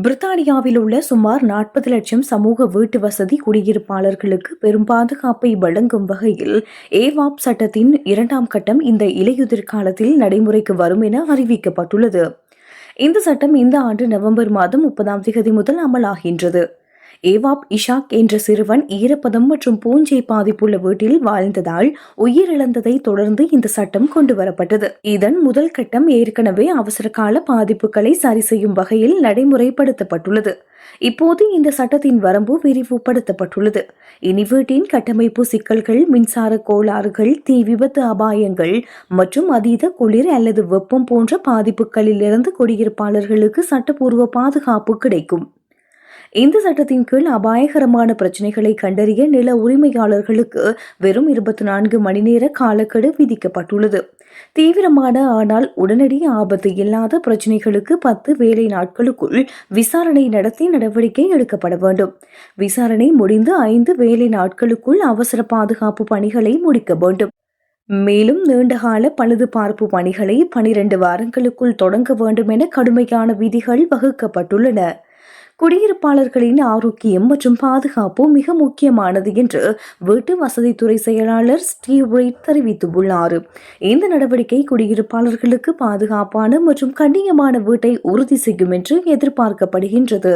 பிரித்தானியாவில் உள்ள சுமார் 40 லட்சம் சமூக வீட்டு வசதி குடியிருப்பாளர்களுக்கு பெரும் பாதுகாப்பை வழங்கும் வகையில் ஏவாப் சட்டத்தின் 2ஆம் கட்டம் இந்த இலையுதிர் காலத்தில் நடைமுறைக்கு வரும் என அறிவிக்கப்பட்டுள்ளது. இந்த சட்டம் இந்த ஆண்டு நவம்பர் மாதம் 30ஆம் தேதி முதல் அமலாகின்றது. ஏவாப் இஷாக் என்ற சிறுவன் ஈரப்பதம் மற்றும் பூஞ்சை பாதிப்புள்ள வீட்டில் வாழ்ந்ததால் உயிரிழந்ததை தொடர்ந்து இந்த சட்டம் கொண்டுவரப்பட்டது. இதன் முதல் கட்டம் ஏற்கனவே அவசரகால பாதிப்புகளை சரி செய்யும் வகையில் நடைமுறைப்படுத்தப்பட்டுள்ளது. இப்போது இந்த சட்டத்தின் வரம்பு விரிவுபடுத்தப்பட்டுள்ளது. இனி வீட்டின் கட்டமைப்பு சிக்கல்கள், மின்சார கோளாறுகள், தீ விபத்து அபாயங்கள் மற்றும் அதீத குளிர் அல்லது வெப்பம் போன்ற பாதிப்புகளிலிருந்து குடியிருப்பாளர்களுக்கு சட்டப்பூர்வ பாதுகாப்பு கிடைக்கும். இந்த சட்டத்தின் கீழ் அபாயகரமான பிரச்சினைகளை கண்டறிய நில உரிமையாளர்களுக்கு வெறும் 24 மணி நேர காலக்கெடு விதிக்கப்பட்டுள்ளது. தீவிரமான ஆனால் உடனடி ஆபத்து இல்லாத பிரச்சினைகளுக்கு 10 வேலை நாட்களுக்குள் விசாரணை நடத்தி நடவடிக்கை எடுக்கப்பட வேண்டும். விசாரணை முடிந்து 5 வேலை நாட்களுக்குள் அவசர பாதுகாப்பு பணிகளை முடிக்க வேண்டும். மேலும் நீண்டகால பழுதுபார்ப்பு பணிகளை 12 வாரங்களுக்குள் தொடங்க வேண்டும் என கடுமையான விதிகள் வகுக்கப்பட்டுள்ளன. குடியிருப்பாளர்களின் ஆரோக்கியம் மற்றும் பாதுகாப்பு மிக முக்கியமானது என்று வீட்டு வசதித்துறை செயலாளர் ஸ்டீவ் ரீட் தெரிவித்துள்ளார். இந்த நடவடிக்கை குடியிருப்பாளர்களுக்கு பாதுகாப்பான மற்றும் கண்ணியமான வீட்டை உறுதி செய்யும் என்று எதிர்பார்க்கப்படுகின்றது.